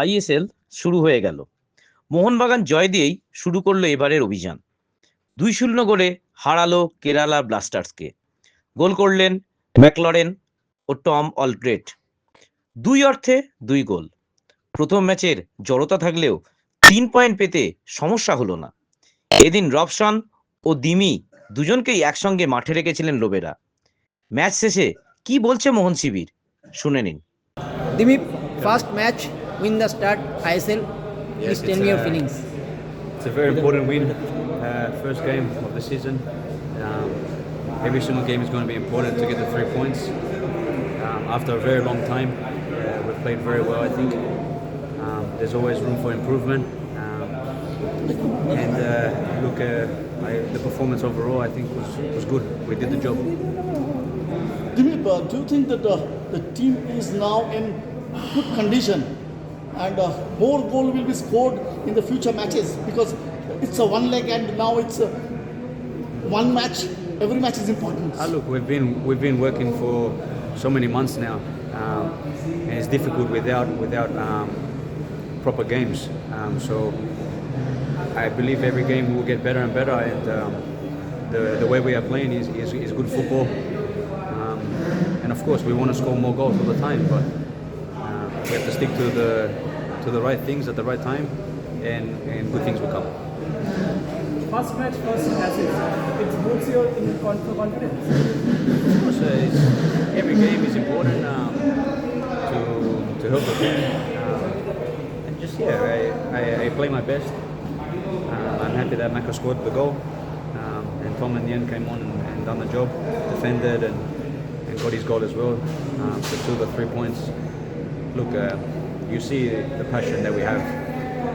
ISL শুরু হয়ে গেল। মোহনবাগান জয় দিয়েই শুরু করলো এবারের অভিযান। 2-0 গোলে হারালো কেরালা ব্লাস্টার্সকে। গোল করলেন ম্যাকলরেন ও টম অলড্রেট। দুই অর্থে দুই গোল। প্রথম ম্যাচের জড়তা থাকলেও 3 পয়েন্ট পেতে সমস্যা হলো না। এদিন রবসন ও দিমি দুজনকেই একসঙ্গে মাঠে রেখেছিলেন লোবেরা। ম্যাচ শেষে কি বলছে মোহন শিবির, শুনে নিন। Dimi, first match, win the start, ISL. Please tell me your feelings. It's a very important win, first game of the season. Every single game is going to be important to get the 3 points. After a very long time, we've played very well, I think. There's always room for improvement. The performance overall, I think, was good. We did the job. Dimi, do you think that the team is now in good condition and more goal will be scored in the future matches because it's a one leg and now it's one match. Every match is important. Look, we've been working for so many months now, and it's difficult without proper games. So I believe every game will get better and better, and the way we are playing is good football. And of course, we want to score more goals all the time, but we have to stick to the right things at the right time, and good things will come. First match, first assist. It boosts your confidence. Of course, every game is important to help the team, and just I play my best. I'm happy that Maka scored the goal, and Tom in the end came on and done the job, defended and got his goal as well. Secured the 3 points. Look, you see the passion that we have.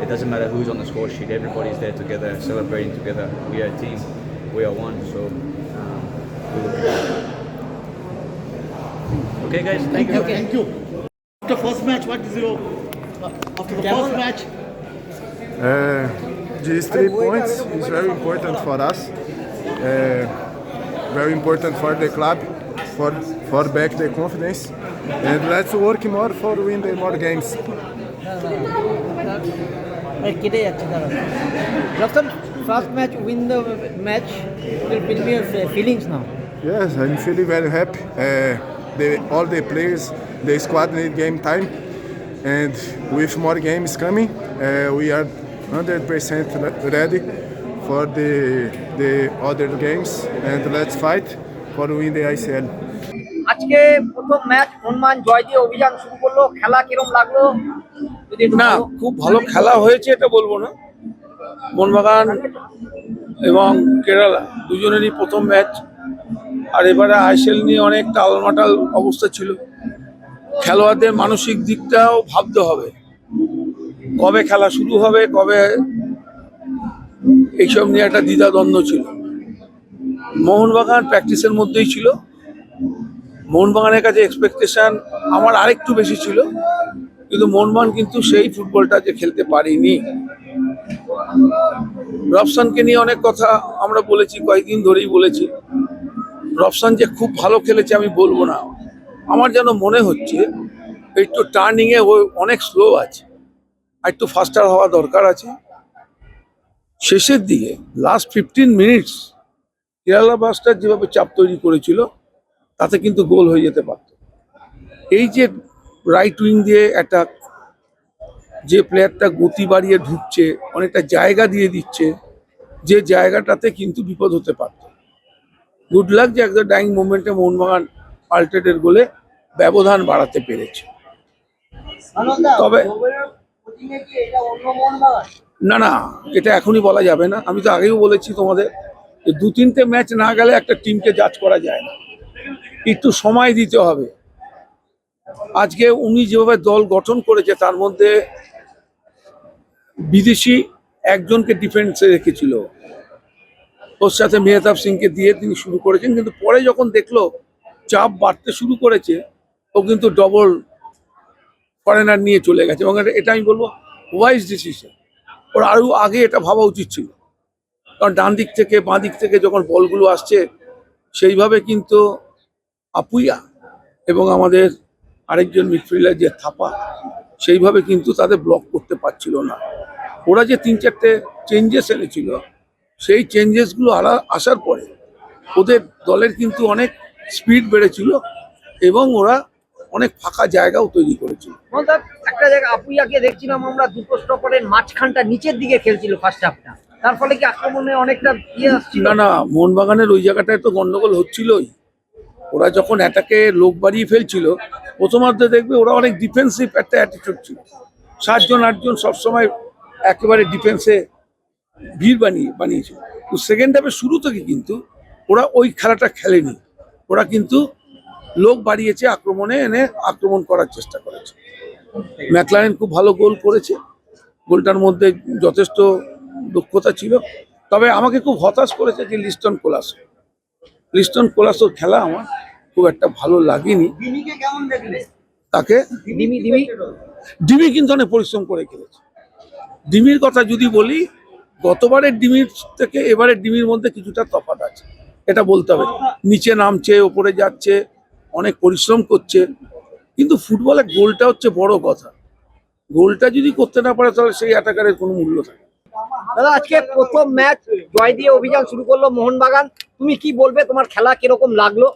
It doesn't matter who's on the score sheet. Everybody's there together, celebrating together. We are a team. We are one. So we will be. Okay, guys. Thank you. Thank you. After first match, what is your after the first match? These 3 points is very important for us. Very important for the club, for back the confidence, and let's work more for win the more games. Rafsan, first match, win the match. Tell me your feelings now. Yes, I'm feeling very happy. All the players, the squad need game time, and with more games coming, we are 100% ready for the other games, and let's fight for win the ICL. আজকে প্রথম match Mohun Bagan জয় দিয়ে অভিযান শুরু করলো। খেলা কিরম লাগলো? যদি একটু না, বলো। খুব ভালো খেলা হয়েছে এটা বলবো না। মোহনবাগান এবং কেরালা দুজনেরই প্রথম ম্যাচ, আর এবারে আইএসএল নিয়ে অনেক টালমাটাল অবস্থা ছিল। খেলোয়াড়দের মানসিক দিকটাও ভাবতে হবে, কবে খেলা শুরু হবে, কবে, এইসব নিয়ে একটা দ্বিধাদ্বন্দ্ব ছিল। মোহনবাগান প্র্যাকটিসের মধ্যেই ছিল। মোহনবাগানের কাছে এক্সপেকটেশন আমার আরেকটু বেশি ছিল, কিন্তু মোহনবাগান কিন্তু সেই ফুটবলটা যে খেলতে পারিনি। রবসানকে নিয়ে অনেক কথা আমরা বলেছি, কয়েকদিন ধরেই বলেছি। রবসান যে খুব ভালো খেলেছে আমি বলবো না, আমার যেন মনে হচ্ছে একটু টার্নিংয়ে ও অনেক স্লো আছে, আর একটু ফাস্টার হওয়া দরকার আছে। শেষের দিকে লাস্ট 15 মিনিটস কেরালা ব্লাস্টার যেভাবে চাপ তৈরি করেছিল, তাতে কিন্তু গোল হয়ে যেতে পারত। এই যে রাইট উইং দিয়ে অ্যাটাক, যে প্লেয়ারটা গতি বাড়িয়ে ঢুকছে, অনেকটা জায়গা দিয়ে দিচ্ছে, যে জায়গাটাতে কিন্তু বিপদ হতে পারত। গুড লাক যে একদম ডাইং মুভমেন্টে মোহনবাগান আল্টেটের গোলে ব্যবধান বাড়াতে পেরেছে। তবে না, এটা এখনই বলা যাবে না। আমি তো আগেও বলেছি তোমাদের যে 2-3টে ম্যাচ না গেলে একটা টিমকে জাজ করা যায় না, একটু সময় দিতে হবে। আজকে উনি যেভাবে দল গঠন করেছে, তার মধ্যে বিদেশি একজনকে ডিফেন্সে রেখেছিল, ওর সাথে মেহতাব সিংকে দিয়ে তিনি শুরু করেছেন, কিন্তু পরে যখন দেখলো চাপ বাড়তে শুরু করেছে, ও কিন্তু ডবল ফরেনার নিয়ে চলে গেছে। এবং এটা আমি বলবো ওয়াইজ ডিসিশন। ওর আরও আগে এটা ভাবা উচিত ছিল, কারণ ডান দিক থেকে বাঁ দিক থেকে যখন বলগুলো আসছে, সেইভাবে কিন্তু আপুইয়া এবং আমাদের আরেকজন মিডফিল্ডার যে থাপা, সেইভাবে কিন্তু তাদের ব্লক করতে পারছিল না। ওরা যে 3-4টে চেঞ্জেস এনেছিল, সেই চেঞ্জেসগুলো আসার পরে ওদের দলের কিন্তু অনেক স্পিড বেড়েছিল এবং ওরা অনেক ফাঁকা জায়গাও তৈরি করেছিল। মমতা, একটা জায়গা আপুইয়াকে দেখছিলাম আমরা দুটো স্টপারের মাঝখানটা নিচের দিকে খেলছিল ফার্স্ট হাফটা, তার ফলে কি আক্রমণে অনেকটা ইয়ে আসছিল? না না, মোহনবাগানের ওই জায়গাটায় তো গন্ডগোল হচ্ছিলই। ওরা যখন অ্যাটাকে লোক বাড়িয়ে ফেলছিল, প্রথমার্ধে দেখবে ওরা অনেক ডিফেন্সিভ একটা অ্যাটিটিউড ছিল। 7-8 জন সবসময় একেবারে ডিফেন্সে ভিড় বানিয়েছিল। তো সেকেন্ড হাফের শুরু থেকে কিন্তু ওরা ওই খেলাটা খেলেনি। ওরা কিন্তু লোক বাড়িয়েছে, আক্রমণে এনে আক্রমণ করার চেষ্টা করেছে। ম্যাকলারেন খুব ভালো গোল করেছে, গোলটার মধ্যে যথেষ্ট দক্ষতা ছিল। তবে আমাকে খুব হতাশ করেছে যে লিস্টন কোলাসোর খেলা আমার খুব একটা ভালো লাগেনি। ডিমিকে কেমন দেখলে? তাকে ডিমি ডিমি কিন্তু অনেক পরিশ্রম করে খেলেছে। ডিমির কথা যদি বলি, গতবারের ডিমির থেকে এবারের ডিমির মধ্যে কিছুটা তফাৎ আছে, এটা বলতে হবে। নিচে নামছে, ওপরে যাচ্ছে, অনেক পরিশ্রম করছে, কিন্তু ফুটবলে গোলটা হচ্ছে বড় কথা। গোলটা যদি করতে না পারে তাহলে সেই অ্যাটাকারের কোনো মূল্য থাকে না। দাদা, আজকে প্রথম ম্যাচ জয় দিয়ে অভিযান শুরু করলো মোহনবাগান, তুমি কি বলবে, তোমার খেলা কিরকম লাগলো?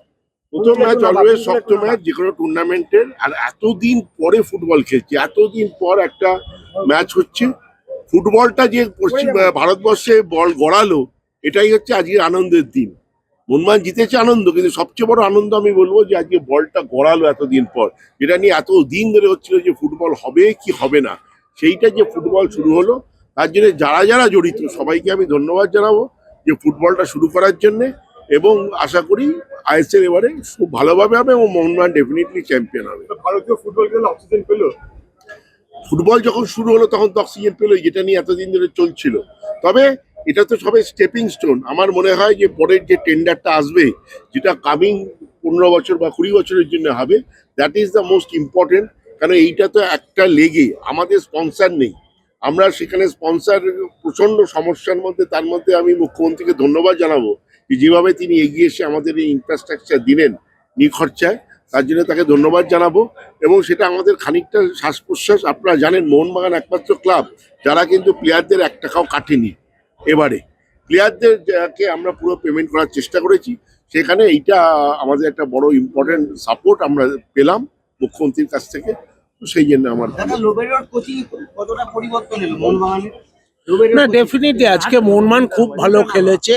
প্রথম ম্যাচ অলওয়েজ শক্ত ম্যাচ যে কোনো টুর্নামেন্টের, আর এতদিন পরে ফুটবল খেলছে, এতদিন পর একটা ম্যাচ হচ্ছে। ফুটবলটা যে ভারতবর্ষে বল গড়ালো, এটাই হচ্ছে আজকের আনন্দের দিন। মোহনবাগান জিতেছে আনন্দ, কিন্তু সবচেয়ে বড় আনন্দ আমি বলবো যে আজকে বলটা গড়ালো এতদিন পর, যেটা নিয়ে এত দিন ধরে হচ্ছিল যে ফুটবল হবে কি হবে না, সেইটা যে ফুটবল শুরু হলো, তার জন্য যারা যারা জড়িত সবাইকে আমি ধন্যবাদ জানাবো যে ফুটবলটা শুরু করার জন্যে। এবং আশা করি আইএসএল এবারে খুব ভালোভাবে হবে এবং মোহনবাগান ডেফিনেটলি চ্যাম্পিয়ন হবে। ভারতীয় ফুটবল খেলা অক্সিজেন পেলো। ফুটবল যখন শুরু হলো তখন তো অক্সিজেন পেলো, যেটা নিয়ে এতদিন ধরে চলছিল। তবে এটা তো সবাই স্টেপিং স্টোন। আমার মনে হয় যে পরের যে টেন্ডারটা আসবে, যেটা কামিং 15 বছর বা 20 বছরের জন্য হবে, that is the most important. কারণ এইটা তো একটা লেগে, আমাদের স্পন্সার নেই, আমরা সেখানে স্পন্সার প্রচন্ড সমস্যার মধ্যে। তার মধ্যে আমি মুখ্যমন্ত্রীকে ধন্যবাদ জানাবো যে যেভাবে তিনি এগিয়ে এসে আমাদের এই ইনফ্রাস্ট্রাকচার দিলেন নিখরচায়, তার জন্য তাকে ধন্যবাদ জানাবো। এবং সেটা আমাদের খানিকটা শ্বাস প্রশ্বাস। আপনারা জানেন মোহনবাগান একমাত্র ক্লাব যারা কিন্তু প্লেয়ারদের 1 টাকাও কাটেনি। এবারে প্লেয়ারদেরকে আমরা পুরো পেমেন্ট করার চেষ্টা করেছি, সেখানে এইটা আমাদের একটা বড় ইম্পর্টেন্ট সাপোর্ট আমরা পেলাম মুখ্যমন্ত্রীর কাছ থেকে। তো সেই জন্য আমার কতটা পরিবর্তন এলো মোহনবাগানের? না, ডেফিনেটলি আজকে মোহনবাগান খুব ভালো খেলেছে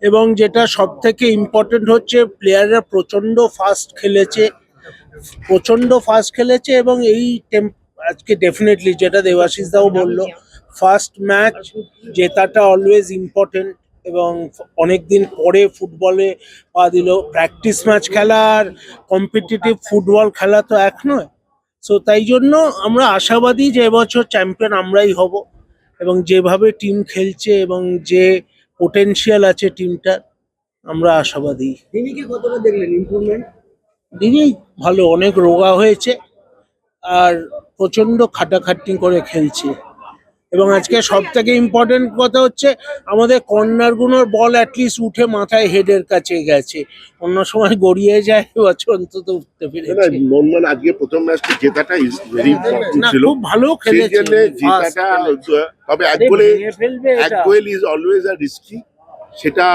এবং যেটা সব থেকে ইম্পর্টেন্ট হচ্ছে প্লেয়াররা প্রচন্ড ফাস্ট খেলেছে এবং এই আজকে ডেফিনেটলি যেটা দেবাশিস দাও বললো, ফার্স্ট ম্যাচ জেতাটা অলওয়েজ ইম্পর্টেন্ট এবং অনেকদিন পরে ফুটবলে পা দিল। প্র্যাকটিস ম্যাচ খেলা আর কম্পিটিটিভ ফুটবল খেলা তো এক নয়। সো তাই জন্য আমরা আশাবাদী যে এবছর চ্যাম্পিয়ন আমরাই হব এবং যেভাবে টিম খেলছে এবং যে পোটেনশিয়াল আছে টিমটার, আমরা আশাবাদী। ডিমিকে কতটা দেখলেন ইমপ্রুভমেন্ট? দিদি ভালো, অনেক রোগা হয়েছে আর প্রচন্ড খাটাখাটনি করে খেলছে। এবং আজকে সব থেকে ইম্পর্টেন্ট কথা হচ্ছে আমাদের কর্নারগুলোর বল অ্যাটলিস্ট উঠে মাথায় হেডের কাছে গেছে, অন্য সময় গড়িয়ে যায়, এবছর অন্তত উঠতে পেরেছে। মোহনবাগান আজকে প্রথম ম্যাচটা জেতাটা ইজ ভেরি ইম্পর্টেন্ট না, ছিল, খুব ভালো সেই খেলেছে, জন্য জেতাটা। তবে এক goal is always a risky, সেটা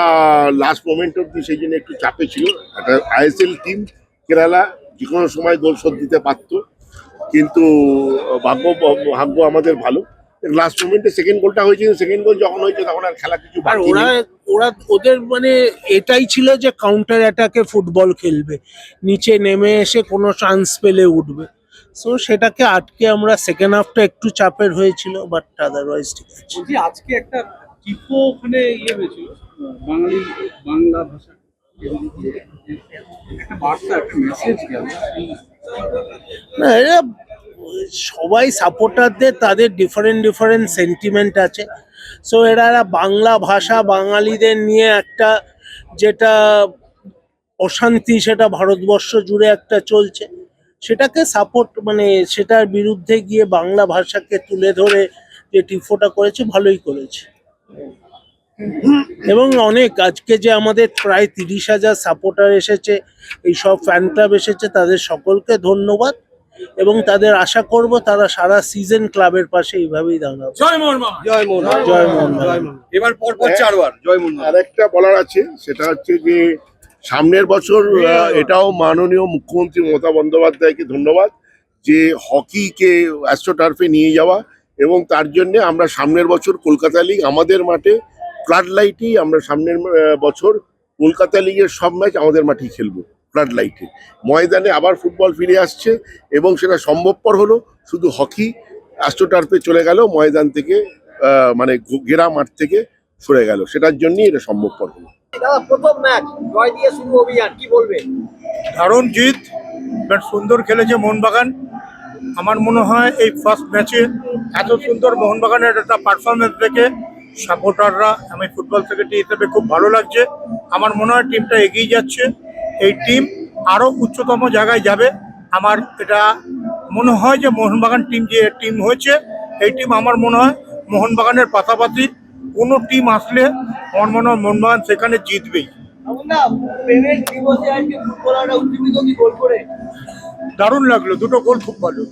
লাস্ট মোমেন্ট অব্দি সেই জন্য একটু চাপে ছিল। একটা আইএসএল টিম কেরালা যে কোনো সময় গোল শোধ দিতে পারতো, কিন্তু ভাগ্য আমাদের ভালো। লাস্ট মোমেন্টে সেকেন্ড গোলটা হয়েছে, সেকেন্ড গোল যখন হয়েছে তখন আর খেলা কিছু আর বাকি নেই। ওদের মানে এটাই ছিল যে কাউন্টার অ্যাটাকে ফুটবল খেলবে, নিচে নেমে এসে কোনো চান্স পেলে উঠবে। সো সেটাকে আটকে আমরা সেকেন্ড হাফটা একটু চাপের হয়েছিল, বাট আদারওয়াইজ ঠিক আছে। বলছি আজকে একটা টিপো ওখানে হয়েছিল বাংলা ভাষা, একটা বার্তা, একটা মেসেজ গেল। না, এরা সবাই সাপোর্টারদের তাদের ডিফারেন্ট সেন্টিমেন্ট আছে। সো এরা বাংলা ভাষা বাঙালিদের নিয়ে একটা যেটা অশান্তি সেটা ভারতবর্ষ জুড়ে একটা চলছে, সেটাকে সাপোর্ট মানে সেটার বিরুদ্ধে গিয়ে বাংলা ভাষাকে তুলে ধরে যে টিফোটা করেছে, ভালোই করেছে। এবং অনেক আজকে যে আমাদের প্রায় 30,000 সাপোর্টার এসেছে, এইসব ফ্যান ক্লাব এসেছে, তাদের সকলকে ধন্যবাদ। এবং তাদের আশা করব তারা সারা সিজন ক্লাবের পাশে এইভাবেই দাঁড়াবে। জয় মোহনবাগান। জয় মোহনবাগান। এবার পরপর 4 বার জয় মোহনবাগান। আরেকটা বলার আছে, সেটা হচ্ছে যে সামনের বছর এটাও মাননীয় মুখ্যমন্ত্রী মমতা বন্দ্যোপাধ্যায়কে ধন্যবাদ যে হকিকে অ্যাস্ট্রোটার্ফে নিয়ে যাওয়া, এবং তার জন্য আমরা সামনের বছর কলকাতা লিগ আমাদের মাঠে ফ্লাড লাইটেই আমরা সামনের বছর কলকাতা লিগের সব ম্যাচ আমাদের মাঠেই খেলবো ফ্লাড লাইটে। ময়দানে আবার ফুটবল ফিরে আসছে এবং সেটা সম্ভবপর হলো, শুধু হকি অ্যাস্ট্রোটার্ফে চলে গেল ময়দান থেকে, মানে ঘেরা মাঠ থেকে সরে গেল, সেটার জন্যই এটা সম্ভবপর হলো। দাদা প্রথম ম্যাচ জয় দিয়ে শুরু অভিযান, কি বলবেন? দারুণ জিত, বাট সুন্দর খেলেছে মোহনবাগান। আমার মনে হয় এই ফার্স্ট ম্যাচে এত সুন্দর মোহনবাগানের একটা পারফরমেন্স দেখে সাপোর্টাররা, আমি ফুটবল সেক্রেটারি হিসেবে খুব ভালো লাগছে। আমার মনে হয় টিমটা এগিয়ে যাচ্ছে, এই টিম আরও উচ্চতম জায়গায় যাবে। আমার এটা মনে হয় যে মোহনবাগান টিম যে টিম হয়েছে, এই টিম আমার মনে হয় মোহনবাগানের পাশাপাশি কোনো টিম আসলে আমার মনে হয় মোহনবাগান সেখানে জিতবেই। প্রেমের দিবসে আজকে ফুটবলাররা উজ্জীবিত কি গোল করে? দারুণ লাগলো, দুটো গোল খুব ভালো।